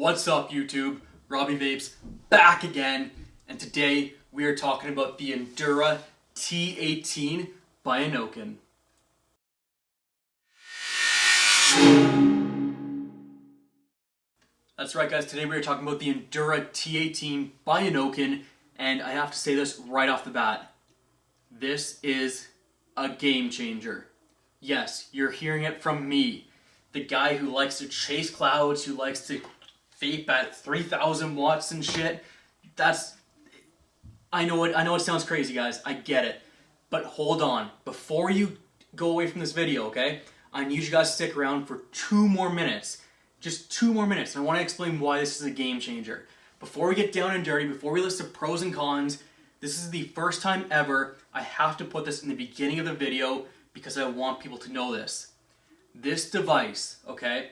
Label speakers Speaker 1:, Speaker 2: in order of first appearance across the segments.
Speaker 1: What's up YouTube? Robbie Vapes back again, and today we are talking about the Endura T18 by Innokin. That's right guys, today we are talking about the Endura T18 by Innokin, and I have to say this right off the bat. This is a game changer. Yes, you're hearing it from me, the guy who likes to chase clouds, who likes to vape at 3,000 watts and shit. I know it sounds crazy guys, I get it. But hold on, before you go away from this video, okay? I need you guys to stick around for 2 more minutes. Just 2 more minutes, and I want to explain why this is a game changer. Before we get down and dirty, before we list the pros and cons, this is the first time ever I have to put this in the beginning of the video because I want people to know this. This device, okay?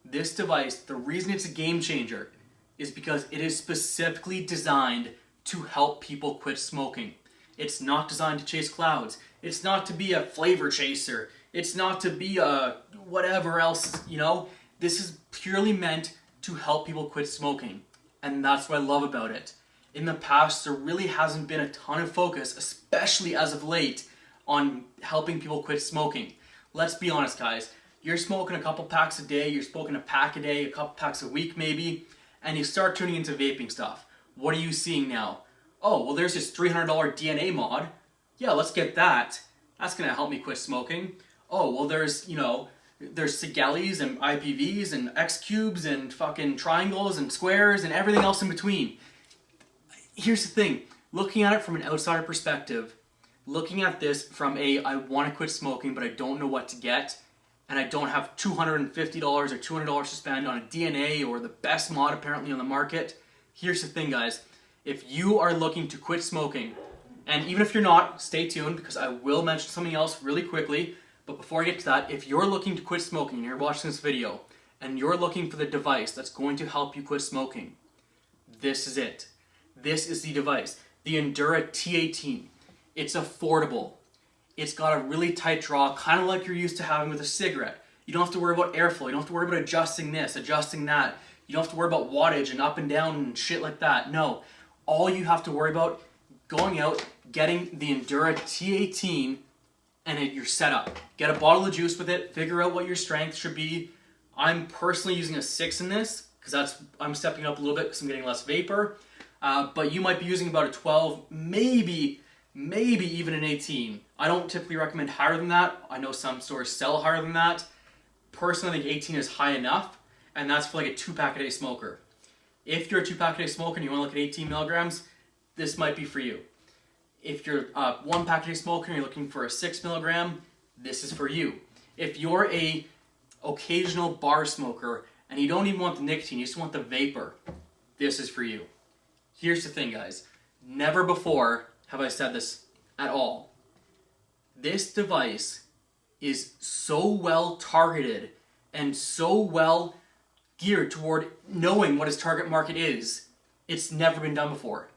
Speaker 1: This device, the reason it's a game changer is because it is specifically designed to help people quit smoking. It's not designed to chase clouds. It's not to be a flavor chaser. It's not to be a whatever else, you know? This is purely meant to help people quit smoking. And that's what I love about it. In the past, there really hasn't been a ton of focus, especially as of late, on helping people quit smoking. Let's be honest guys. You're smoking a couple packs a day, you're smoking a pack a day, a couple packs a week maybe, and you start tuning into vaping stuff. What are you seeing now? Oh, well there's this $300 DNA mod. Yeah, let's get that. That's gonna help me quit smoking. Oh, well there's Sigelis and IPVs and X cubes and fucking triangles and squares and everything else in between. Here's the thing, looking at it from an outsider perspective, looking at this from I want to quit smoking but I don't know what to get, and I don't have $250 or $200 to spend on a DNA or the best mod apparently on the market. Here's the thing guys, if you are looking to quit smoking, and even if you're not, stay tuned because I will mention something else really quickly, but before I get to that, if you're looking to quit smoking and you're watching this video, and you're looking for the device that's going to help you quit smoking, this is it. This is the device, the Endura T18. It's affordable. It's got a really tight draw, kind of like you're used to having with a cigarette. You don't have to worry about airflow. You don't have to worry about adjusting this, adjusting that. You don't have to worry about wattage and up and down and shit like that. No. All you have to worry about going out, getting the Endura T18, and you're set up. Get a bottle of juice with it, figure out what your strength should be. I'm personally using a 6 in this, because I'm stepping up a little bit because I'm getting less vapor. But you might be using about a 12, maybe even an 18. I don't typically recommend higher than that. I know some stores sell higher than that. Personally, I think 18 is high enough, and that's for like a 2-pack a day smoker. If you're a 2-pack a day smoker and you want to look at 18 milligrams, this might be for you. If you're a 1-pack a day smoker and you're looking for a 6 milligram, this is for you. If you're a occasional bar smoker and you don't even want the nicotine, you just want the vapor, this is for you. Here's the thing guys, never before have I said this at all. This device is so well targeted and so well geared toward knowing what its target market is. It's never been done before.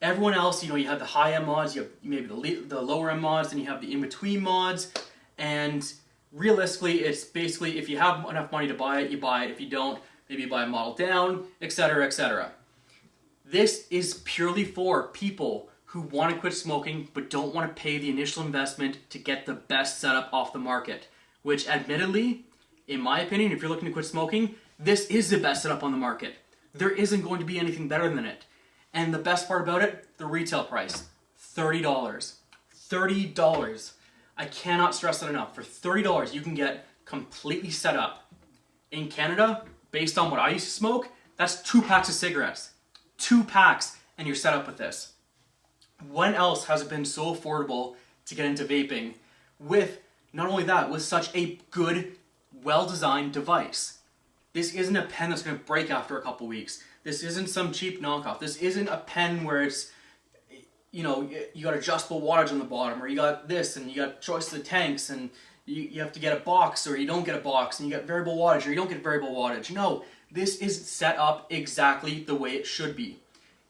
Speaker 1: Everyone else, you have the high-end mods, you have maybe the lower-end mods, then you have the in-between mods, and realistically, it's basically if you have enough money to buy it, you buy it. If you don't, maybe you buy a model down, etc., etc. This is purely for people who want to quit smoking but don't want to pay the initial investment to get the best setup off the market. Which admittedly, in my opinion, if you're looking to quit smoking, this is the best setup on the market. There isn't going to be anything better than it. And the best part about it, the retail price, $30. $30. I cannot stress that enough. For $30 you can get completely set up. In Canada, based on what I used to smoke, that's 2 packs of cigarettes. 2 packs and you're set up with this. When else has it been so affordable to get into vaping with, not only that, with such a good, well-designed device? This isn't a pen that's going to break after a couple weeks. This isn't some cheap knockoff. This isn't a pen where it's, you got adjustable wattage on the bottom, or you got this, and you got choice of the tanks, and you have to get a box, or you don't get a box, and you get variable wattage, or you don't get variable wattage. No, this is set up exactly the way it should be.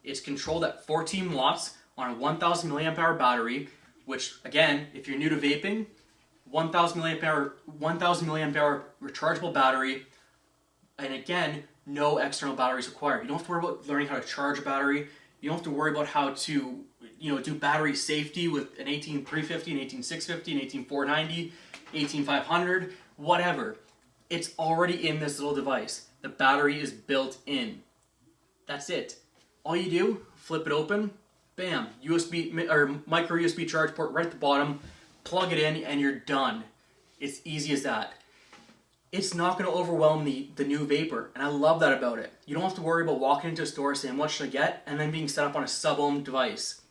Speaker 1: It's controlled at 14 watts on a 1000 milliamp hour battery, which again, if you're new to vaping, 1000 milliamp hour rechargeable battery, and again, no external batteries required. You don't have to worry about learning how to charge a battery. You don't have to worry about how to, do battery safety with an 18350, an 18650, an 18490, 18500, whatever. It's already in this little device. The battery is built in. That's it. All you do, flip it open, bam, USB or micro USB charge port right at the bottom, plug it in, and you're done. It's easy as that. It's not going to overwhelm the new Vapor, and I love that about it. You don't have to worry about walking into a store saying, what should I get? And then being set up on a sub-ohm device.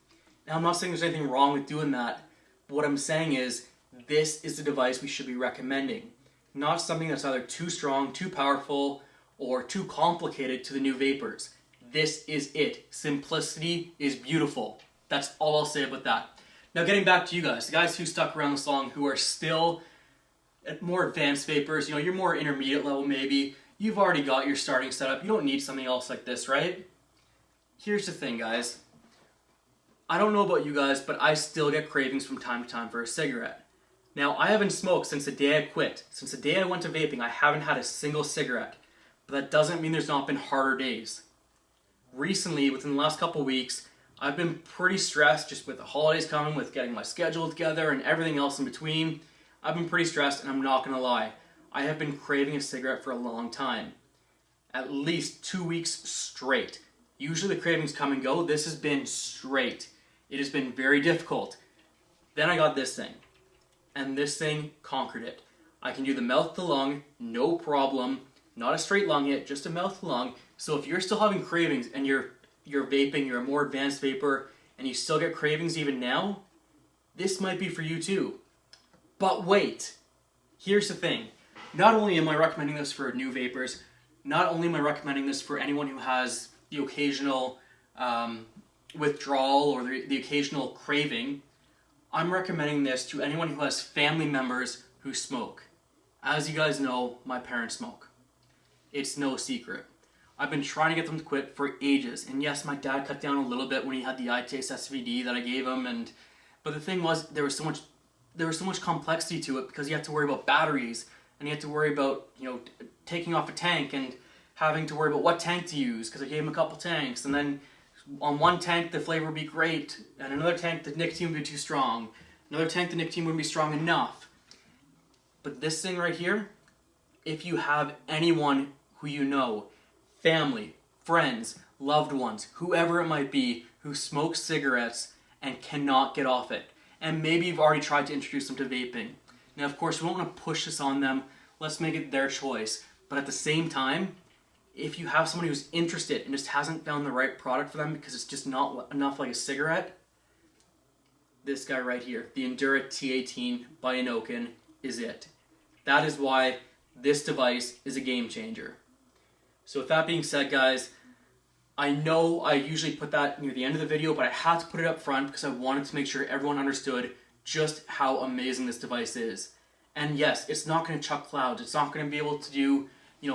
Speaker 1: Now, I'm not saying there's anything wrong with doing that. But what I'm saying is, this is the device we should be recommending. Not something that's either too strong, too powerful, or too complicated to the new Vapors. This is it. Simplicity is beautiful. That's all I'll say about that. Now, getting back to you guys, the guys who stuck around this long, who are still at more advanced Vapors, you're more intermediate level maybe, you've already got your starting setup, you don't need something else like this, right? Here's the thing, guys. I don't know about you guys, but I still get cravings from time to time for a cigarette. Now, I haven't smoked since the day I quit. Since the day I went to vaping, I haven't had a single cigarette. But that doesn't mean there's not been harder days. Recently, within the last couple weeks, I've been pretty stressed just with the holidays coming, with getting my schedule together and everything else in between. I've been pretty stressed, and I'm not going to lie. I have been craving a cigarette for a long time. At least 2 weeks straight. Usually the cravings come and go. This has been straight. It has been very difficult. Then I got this thing. And this thing conquered it. I can do the mouth to lung, no problem. Not a straight lung yet, just a mouth to lung. So if you're still having cravings and you're vaping, you're a more advanced vapor, and you still get cravings even now, this might be for you too. But wait, here's the thing. Not only am I recommending this for new vapors, not only am I recommending this for anyone who has the occasional withdrawal or the occasional craving, I'm recommending this to anyone who has family members who smoke. As you guys know, my parents smoke. It's no secret. I've been trying to get them to quit for ages, and yes, my dad cut down a little bit when he had the iTaste SVD that I gave him, but the thing was, there was so much complexity to it because you have to worry about batteries, and you have to worry about, taking off a tank and having to worry about what tank to use, because I gave him a couple tanks, and then on one tank the flavor would be great, and another tank the nicotine would be too strong, another tank the nicotine wouldn't be strong enough. But this thing right here, if you have anyone who you know, family, friends, loved ones, whoever it might be, who smokes cigarettes and cannot get off it, and maybe you've already tried to introduce them to vaping. Now, of course, we don't want to push this on them. Let's make it their choice. But at the same time, if you have somebody who's interested and just hasn't found the right product for them because it's just not enough like a cigarette, this guy right here, the Endura T18 by Innokin, is it. That is why this device is a game changer. So with that being said, guys, I know I usually put that near the end of the video, but I had to put it up front because I wanted to make sure everyone understood just how amazing this device is. And yes, it's not going to chuck clouds. It's not going to be able to do,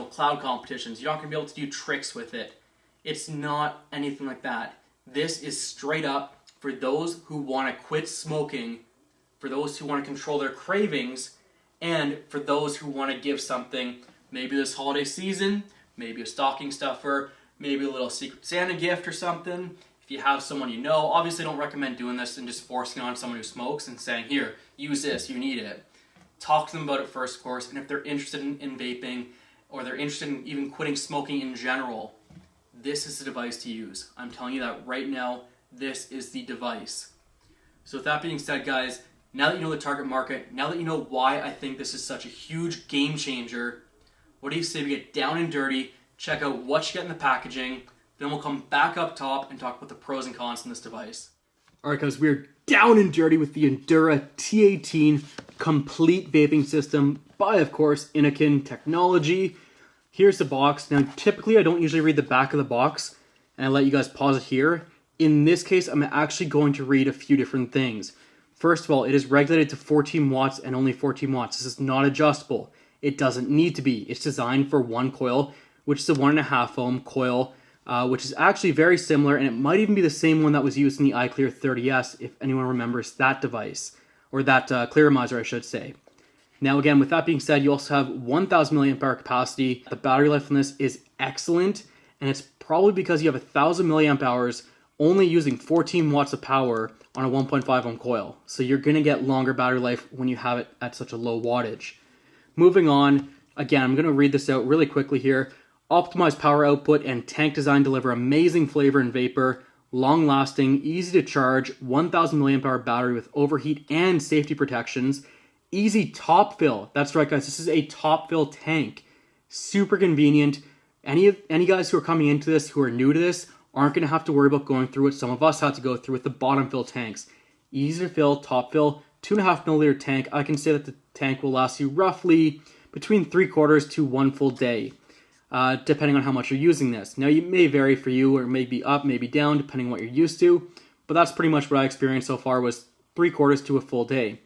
Speaker 1: cloud competitions. You're not going to be able to do tricks with it. It's not anything like that. This is straight up for those who want to quit smoking, for those who want to control their cravings, and for those who want to give something, maybe this holiday season, maybe a stocking stuffer, maybe a little Secret Santa gift or something. If you have someone you know, obviously don't recommend doing this and just forcing it on someone who smokes and saying, here, use this, you need it. Talk to them about it first, of course, and if they're interested in vaping, or they're interested in even quitting smoking in general, this is the device to use. I'm telling you that right now, this is the device. So with that being said, guys, now that you know the target market, now that you know why I think this is such a huge game changer, what do you say we get down and dirty, check out what you get in the packaging, then we'll come back up top and talk about the pros and cons in this device. Alright guys, we're down and dirty with the Endura T18 complete vaping system by, of course, Innokin technology. Here's the box. Now, typically I don't usually read the back of the box, and I let you guys pause it here. In this case, I'm actually going to read a few different things. First of all, it is regulated to 14 watts and only 14 watts. This is not adjustable. It doesn't need to be. It's designed for one coil, which is a 1.5 ohm coil, which is actually very similar, and it might even be the same one that was used in the iClear 30S, if anyone remembers that device, or that clearomizer, I should say. Now again, with that being said, you also have 1000 milliamp hour capacity. The battery life on this is excellent, and it's probably because you have 1000 milliamp hours only using 14 watts of power on a 1.5 ohm coil. So you're gonna get longer battery life when you have it at such a low wattage. Moving on, again, I'm gonna read this out really quickly here. Optimized power output and tank design deliver amazing flavor and vapor, long lasting, easy to charge, 1000 milliamp hour battery with overheat and safety protections. Easy top fill. That's right, guys. This is a top fill tank. Super convenient. Any guys who are coming into this, who are new to this, aren't going to have to worry about going through what some of us had to go through with the bottom fill tanks. Easy to fill, top fill, 2.5 milliliter tank. I can say that the tank will last you roughly between 3/4 to 1 full day, depending on how much you're using this. Now, it may vary for you, or maybe up, maybe down, depending on what you're used to. But that's pretty much what I experienced so far, was 3/4 to a full day.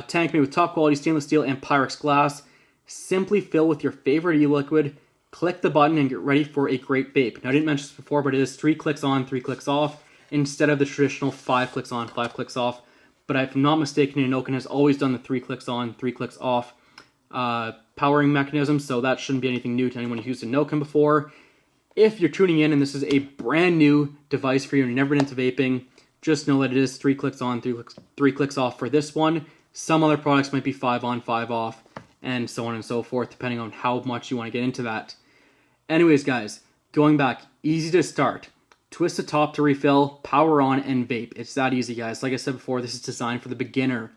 Speaker 1: Tank made with top quality stainless steel and Pyrex glass. Simply fill with your favorite e-liquid, click the button, and get ready for a great vape. Now, I didn't mention this before, but it is 3 clicks on, 3 clicks off, instead of the traditional 5 clicks on, 5 clicks off. But if I'm not mistaken, Innokin has always done the 3 clicks on, 3 clicks off powering mechanism, so that shouldn't be anything new to anyone who's used Innokin before. If you're tuning in and this is a brand new device for you and you've never been into vaping, just know that it is 3 clicks on, 3 clicks off for this one. Some other products might be 5 on, 5 off, and so on and so forth, depending on how much you want to get into that. Anyways, guys, going back, easy to start. Twist the top to refill, power on, and vape. It's that easy, guys. Like I said before, this is designed for the beginner.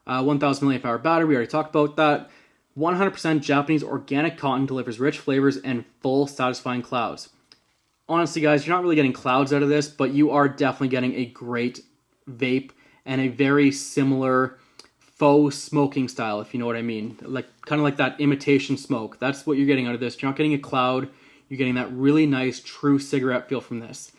Speaker 1: 1000 milliamp hour battery, we already talked about that. 100% Japanese organic cotton delivers rich flavors and full satisfying clouds. Honestly, guys, you're not really getting clouds out of this, but you are definitely getting a great vape and a very similar faux smoking style, if you know what I mean. Like, kind of like that imitation smoke. That's what you're getting out of this. You're not getting a cloud. You're getting that really nice, true cigarette feel from this.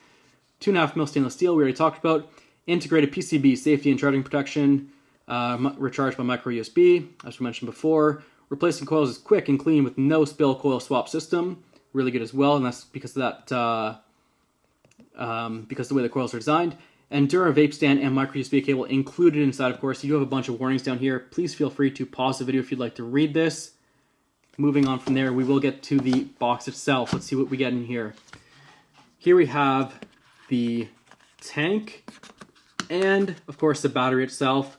Speaker 1: 2.5 mil stainless steel, we already talked about. Integrated PCB, safety and charging protection. Recharged by micro USB, as we mentioned before. Replacing coils is quick and clean with no spill coil swap system. Really good as well, and that's because of that, because of the way the coils are designed. Endura vape stand and micro USB cable included inside, of course. You do have a bunch of warnings down here. Please feel free to pause the video if you'd like to read this. Moving on from there, we will get to the box itself. Let's see what we get in here. Here we have the tank and, of course, the battery itself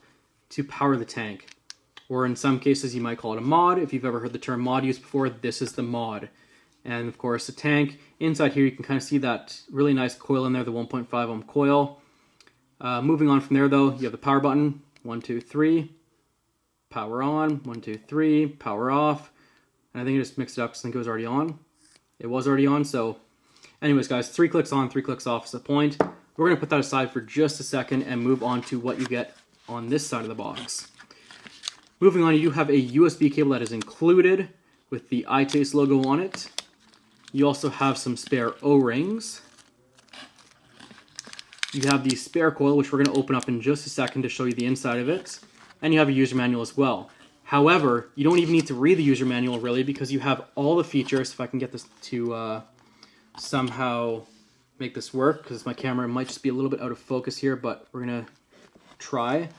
Speaker 1: to power the tank. Or in some cases, you might call it a mod. If you've ever heard the term mod used before, this is the mod. And, of course, the tank. Inside here, you can kind of see that really nice coil in there, the 1.5 ohm coil. Moving on from there, though, you have the power button. 1, 2, 3. Power on. 1, 2, 3. Power off. And I think I just mixed it up because I think it was already on. It was already on, so... Anyways, guys, 3 clicks on, 3 clicks off is the point. We're going to put that aside for just a second and move on to what you get on this side of the box. Moving on, you have a USB cable that is included with the iTaste logo on it. You also have some spare O-rings. You have the spare coil, which we're going to open up in just a second to show you the inside of it. And you have a user manual as well. However, you don't even need to read the user manual, really, because you have all the features. If I can get this to somehow make this work, because my camera might just be a little bit out of focus here, but we're going to try.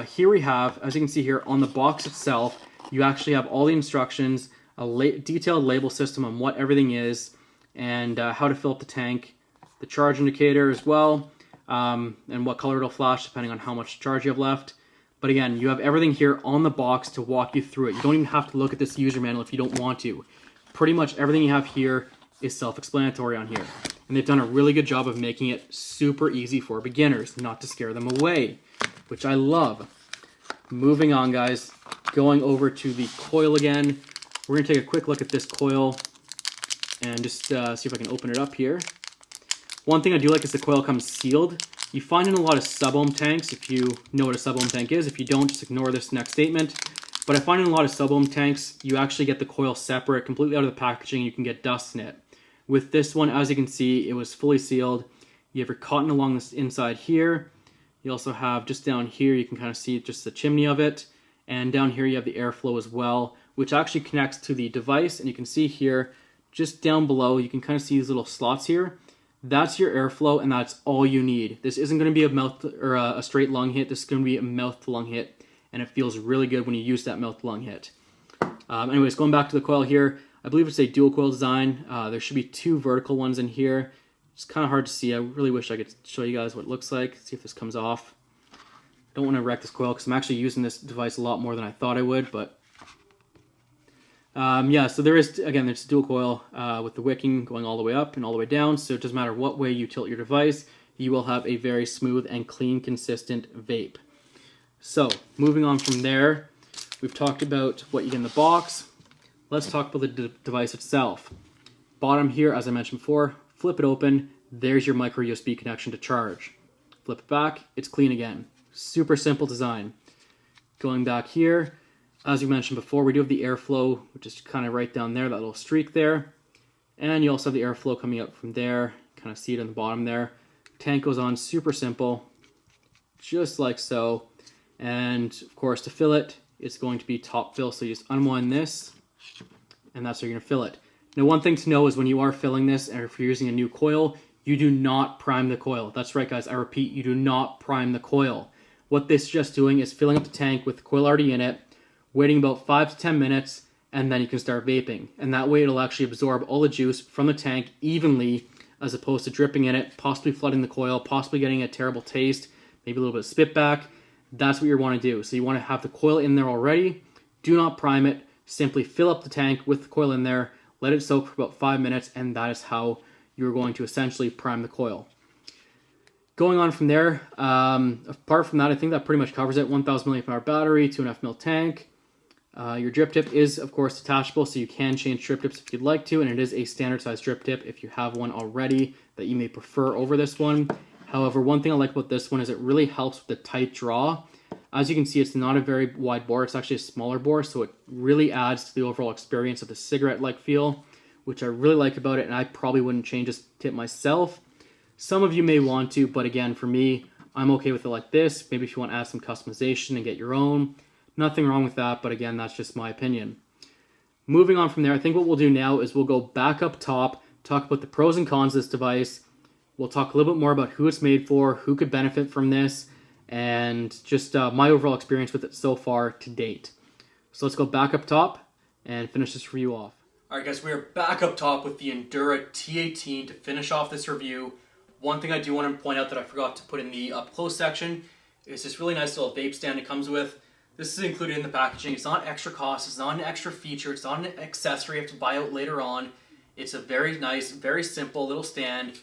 Speaker 1: Here we have, as you can see here, on the box itself, you actually have all the instructions, a detailed label system on what everything is, and how to fill up the tank, the charge indicator as well, and what color it'll flash depending on how much charge you have left. But again, you have everything here on the box to walk you through it. You don't even have to look at this user manual if you don't want to. Pretty much everything you have here is self-explanatory on here. And they've done a really good job of making it super easy for beginners, not to scare them away, which I love. Moving on, guys, going over to the coil again. We're going to take a quick look at this coil and just see if I can open it up here. One thing I do like is the coil comes sealed. You find in a lot of sub-ohm tanks, if you know what a sub-ohm tank is. If you don't, just ignore this next statement. But I find in a lot of sub-ohm tanks, you actually get the coil separate, completely out of the packaging, and you can get dust in it. With this one, as you can see, it was fully sealed. You have your cotton along this inside here. You also have just down here, you can kind of see just the chimney of it. And down here, you have the airflow as well, which actually connects to the device. And you can see here, just down below, you can kind of see these little slots here. That's your airflow, and that's all you need. This isn't going to be a mouth or a straight lung hit. This is going to be a mouth to lung hit, and it feels really good when you use that mouth-to-lung hit. Anyways, going back to the coil here, I believe it's a dual coil design. There should be 2 vertical ones in here. It's kind of hard to see. I really wish I could show you guys what it looks like. See if this comes off. Don't want to wreck this coil because I'm actually using this device a lot more than I thought I would, but yeah, so there is, again, there's a dual coil with the wicking going all the way up and all the way down, so it doesn't matter what way you tilt your device, you will have a very smooth and clean, consistent vape. So, moving on from there, we've talked about what you get in the box. Let's talk about the device itself. Bottom here, as I mentioned before, flip it open, there's your micro USB connection to charge. Flip it back, it's clean again. Super simple design. Going back here, as we mentioned before, we do have the airflow, which is kind of right down there, that little streak there. And you also have the airflow coming out from there. Kind of see it on the bottom there. Tank goes on super simple, just like so. And of course, to fill it, it's going to be top fill. So you just unwind this, and that's how you're going to fill it. Now, one thing to know is when you are filling this, and if you're using a new coil, you do not prime the coil. That's right, guys. I repeat, you do not prime the coil. What this is just doing is filling up the tank with the coil already in it, waiting about 5 to 10 minutes, and then you can start vaping. And that way it'll actually absorb all the juice from the tank evenly, as opposed to dripping in it, possibly flooding the coil, possibly getting a terrible taste, maybe a little bit of spit back. That's what you want to do. So you want to have the coil in there already. Do not prime it. Simply fill up the tank with the coil in there, let it soak for about 5 minutes, and that is how you're going to essentially prime the coil. Going on from there, apart from that, I think that pretty much covers it. 1000 mAh battery, 2.5 ml tank. Your drip tip is, of course, detachable, so you can change drip tips if you'd like to, and it is a standard size drip tip if you have one already that you may prefer over this one. However, one thing I like about this one is it really helps with the tight draw. As you can see, it's not a very wide bore, it's actually a smaller bore, so it really adds to the overall experience of the cigarette-like feel, which I really like about it, and I probably wouldn't change this tip myself. Some of you may want to, but again, for me, I'm okay with it like this. Maybe if you want to add some customization and get your own, nothing wrong with that, but again, that's just my opinion. Moving on from there, I think what we'll do now is we'll go back up top, talk about the pros and cons of this device. We'll talk a little bit more about who it's made for, who could benefit from this, and just my overall experience with it so far to date. So let's go back up top and finish this review off. Alright guys, we are back up top with the Endura T18 to finish off this review. One thing I do want to point out that I forgot to put in the up close section is this really nice little vape stand it comes with. This is included in the packaging. It's not extra cost, it's not an extra feature, it's not an accessory you have to buy out later on. It's a very nice, very simple little stand.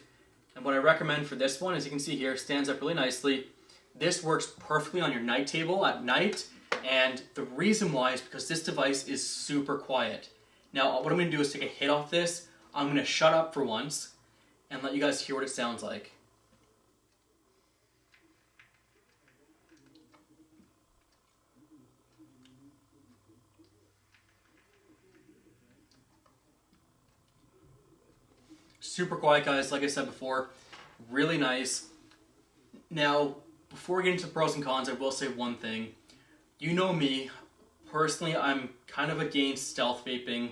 Speaker 1: And what I recommend for this one, as you can see here, stands up really nicely. This works perfectly on your night table at night, and the reason why is because this device is super quiet. Now, what I'm going to do is take a hit off this. I'm going to shut up for once and let you guys hear what it sounds like. Super quiet, guys, like I said before, really nice. Now, before we get into the pros and cons, I will say one thing. You know me, personally, I'm kind of against stealth vaping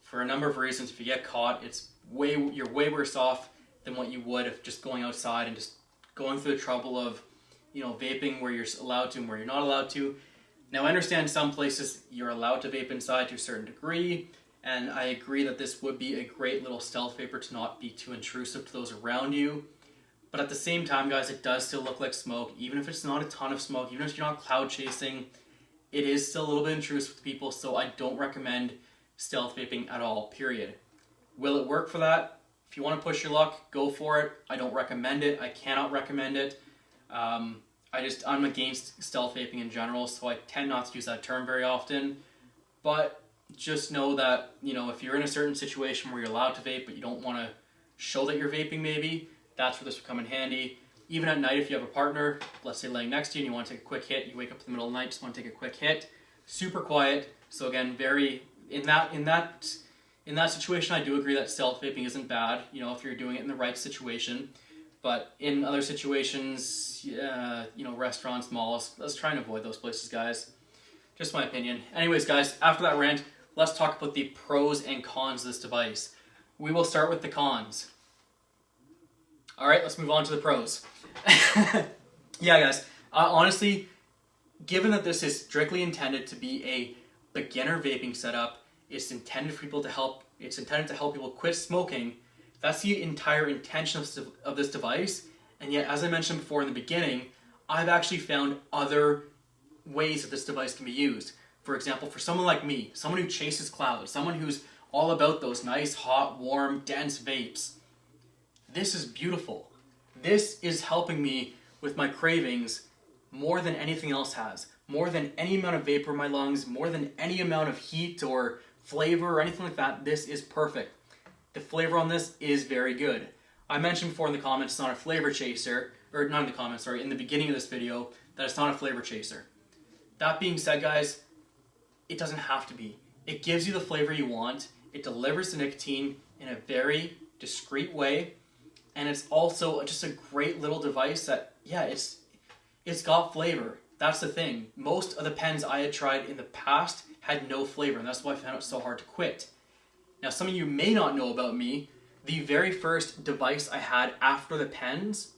Speaker 1: for a number of reasons. If you get caught, you're way worse off than what you would if just going outside and just going through the trouble of, vaping where you're allowed to and where you're not allowed to. Now, I understand some places you're allowed to vape inside to a certain degree, and I agree that this would be a great little stealth vapor to not be too intrusive to those around you. But at the same time, guys, it does still look like smoke. Even if it's not a ton of smoke, even if you're not cloud chasing, it is still a little bit intrusive to people, so I don't recommend stealth vaping at all, period. Will it work for that? If you want to push your luck, go for it. I don't recommend it. I cannot recommend it. I'm against stealth vaping in general, so I tend not to use that term very often. But just know that, if you're in a certain situation where you're allowed to vape, but you don't want to show that you're vaping maybe, that's where this would come in handy. Even at night, if you have a partner, let's say laying next to you and you want to take a quick hit, you wake up in the middle of the night, just want to take a quick hit. Super quiet. So again, in that situation, I do agree that stealth vaping isn't bad, if you're doing it in the right situation. But in other situations, restaurants, malls, let's try and avoid those places, guys. Just my opinion. Anyways, guys, after that rant, let's talk about the pros and cons of this device. We will start with the cons. Alright, let's move on to the pros. Yeah, guys, honestly, given that this is strictly intended to be a beginner vaping setup, it's intended to help people quit smoking. That's the entire intention of this device. And yet, as I mentioned before in the beginning, I've actually found other ways that this device can be used. For example, for someone like me, someone who chases clouds, someone who's all about those nice, hot, warm, dense vapes, this is beautiful. This is helping me with my cravings more than anything else has. More than any amount of vapor in my lungs, more than any amount of heat or flavor or anything like that, this is perfect. The flavor on this is very good. I mentioned before in the comments it's not a flavor chaser, or not in the comments, sorry, in the beginning of this video, that it's not a flavor chaser. That being said, guys, it doesn't have to be. It gives you the flavor you want, it delivers the nicotine in a very discreet way, and it's also just a great little device that, yeah, it's got flavor. That's the thing. Most of the pens I had tried in the past had no flavor, and that's why I found it so hard to quit. Now, some of you may not know about me. The very first device I had after the pens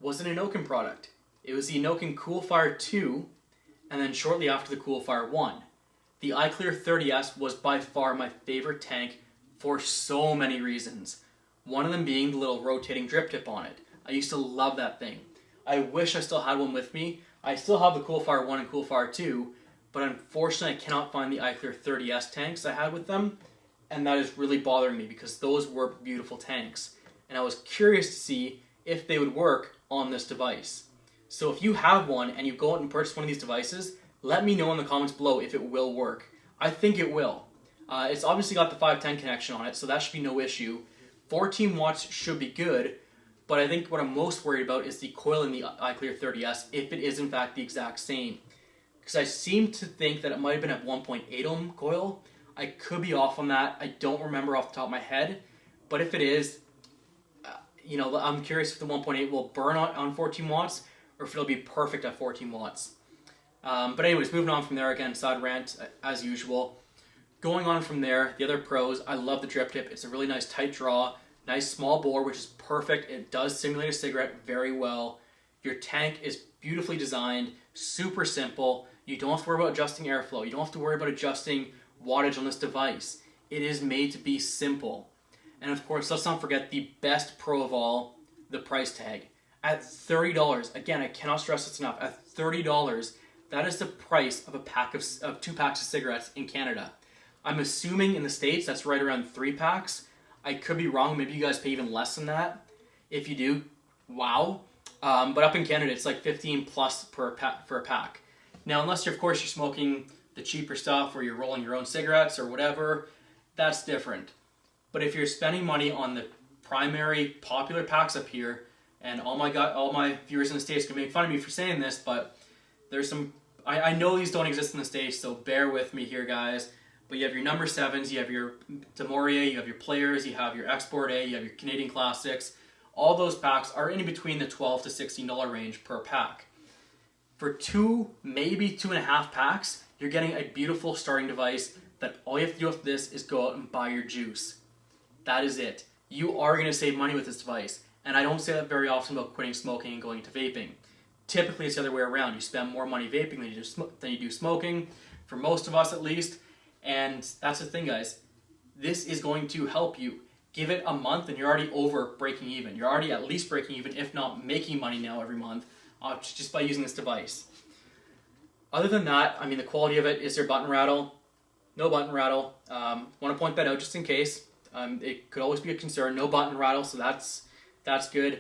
Speaker 1: was an Innokin product. It was the Innokin Coolfire 2, and then shortly after the Coolfire 1. The iClear 30S was by far my favorite tank for so many reasons. One of them being the little rotating drip tip on it. I used to love that thing. I wish I still had one with me. I still have the Coolfire 1 and Coolfire 2, but unfortunately I cannot find the iClear 30S tanks I had with them, and that is really bothering me because those were beautiful tanks, and I was curious to see if they would work on this device. So if you have one and you go out and purchase one of these devices, let me know in the comments below if it will work. I think it will. It's obviously got the 510 connection on it, so that should be no issue. 14 watts should be good, but I think what I'm most worried about is the coil in the iClear 30S, if it is in fact the exact same. Because I seem to think that it might have been a 1.8 ohm coil. I could be off on that. I don't remember off the top of my head. But if it is, I'm curious if the 1.8 will burn on 14 watts or if it'll be perfect at 14 watts. But anyways, moving on from there, again, side rant as usual. Going on from there, the other pros, I love the drip tip. It's a really nice tight draw. Nice small bore, which is perfect. It does simulate a cigarette very well. Your tank is beautifully designed, super simple. You don't have to worry about adjusting airflow. You don't have to worry about adjusting wattage on this device. It is made to be simple. And of course, let's not forget the best pro of all, the price tag. At $30, again, I cannot stress this enough, at $30, that is the price of of 2 packs of cigarettes in Canada. I'm assuming in the States that's right around 3 packs. I could be wrong. Maybe you guys pay even less than that. If you do, wow. But up in Canada, it's like 15 plus for a pack. Now, unless of course you're smoking the cheaper stuff or you're rolling your own cigarettes or whatever, that's different. But if you're spending money on the primary popular packs up here, and all my viewers in the States can make fun of me for saying this, but there's some, I know these don't exist in the States, so bear with me here, guys. But you have your number 7s, you have your Demoria, you have your Players, you have your Export A, you have your Canadian Classics. All those packs are in between the $12 to $16 range per pack. For 2, maybe 2.5 packs, you're getting a beautiful starting device that all you have to do with this is go out and buy your juice. That is it. You are going to save money with this device. And I don't say that very often about quitting smoking and going into vaping. Typically it's the other way around. You spend more money vaping than you do smoking, for most of us at least. And that's the thing, guys. This is going to help you. Give it a month and you're already over breaking even. You're already at least breaking even, if not making money now every month, just by using this device. Other than that, I mean, the quality of it, is there button rattle? No button rattle. Want to point that out just in case. It could always be a concern. No button rattle, so that's good.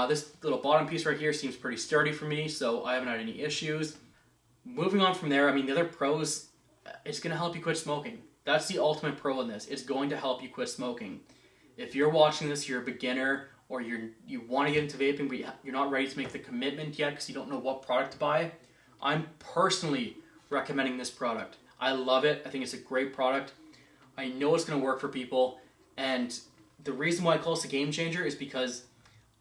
Speaker 1: This little bottom piece right here seems pretty sturdy for me, so I haven't had any issues. Moving on from there, I mean, the other pros, it's going to help you quit smoking. That's the ultimate pro in this. It's going to help you quit smoking. If you're watching this, you're a beginner, or you want to get into vaping, but you're not ready to make the commitment yet because you don't know what product to buy, I'm personally recommending this product. I love it. I think it's a great product. I know it's going to work for people, and the reason why I call this a game changer is because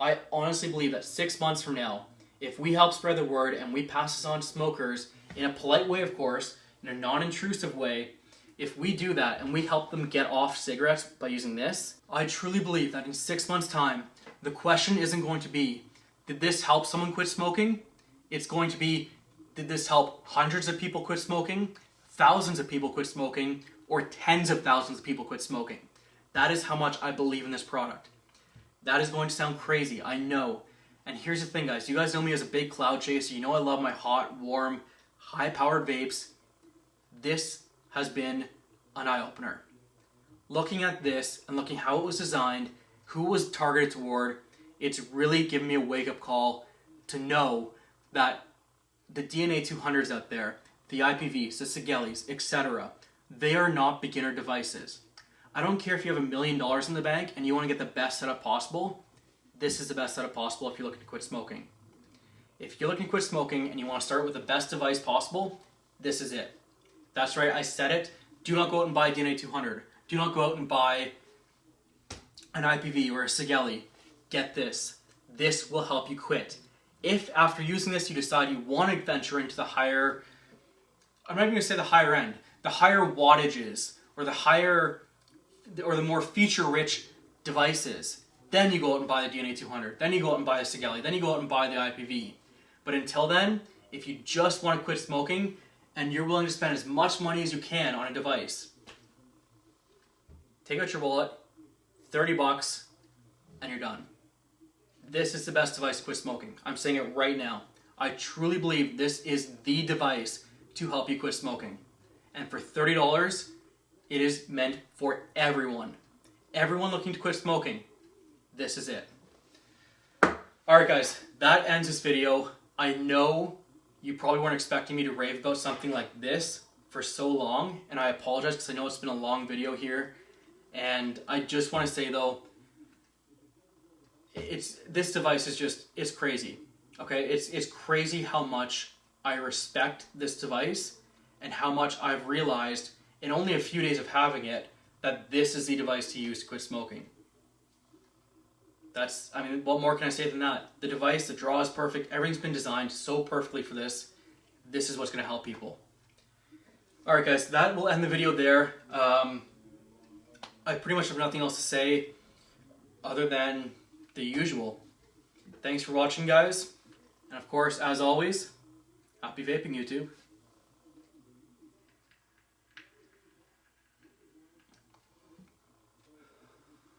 Speaker 1: I honestly believe that 6 months from now, if we help spread the word and we pass this on to smokers, in a polite way of course, in a non-intrusive way, if we do that and we help them get off cigarettes by using this, I truly believe that in 6 months' time, the question isn't going to be, did this help someone quit smoking? It's going to be, did this help hundreds of people quit smoking, thousands of people quit smoking, or tens of thousands of people quit smoking. That is how much I believe in this product. That is going to sound crazy, I know. And here's the thing, guys. You guys know me as a big cloud chaser. You know I love my hot, warm, high-powered vapes. This has been an eye-opener. Looking at this and looking how it was designed, who it was targeted toward, it's really given me a wake-up call to know that the DNA 200s out there, the IPVs, the Sigelis, etc., they are not beginner devices. I don't care if you have $1 million in the bank and you want to get the best setup possible, this is the best setup possible if you're looking to quit smoking. If you're looking to quit smoking and you want to start with the best device possible, this is it. That's right, I said it. Do not go out and buy a DNA 200. Do not go out and buy an IPV or a Sigeli. Get this. This will help you quit. If after using this you decide you want to venture into the higher, I'm not even going to say the higher end, the higher wattages or the higher or the more feature-rich devices, then you go out and buy the DNA 200. Then you go out and buy the Sigeli. Then you go out and buy the IPV. But until then, if you just want to quit smoking and you're willing to spend as much money as you can on a device, take out your wallet, $30, and you're done. This is the best device to quit smoking. I'm saying it right now. I truly believe this is the device to help you quit smoking. And for $30, it is meant for everyone. Everyone looking to quit smoking, this is it. Alright guys, that ends this video. I know you probably weren't expecting me to rave about something like this for so long, and I apologize because I know it's been a long video here. And I just want to say though, this device is just, it's crazy. Okay, it's crazy how much I respect this device and how much I've realized in only a few days of having it that this is the device to use to quit smoking. I mean, what more can I say than that? The device, the draw is perfect. Everything's been designed so perfectly for this. This is what's going to help people. Alright guys, that will end the video there. I pretty much have nothing else to say other than the usual. Thanks for watching, guys. And of course, as always, happy vaping, YouTube.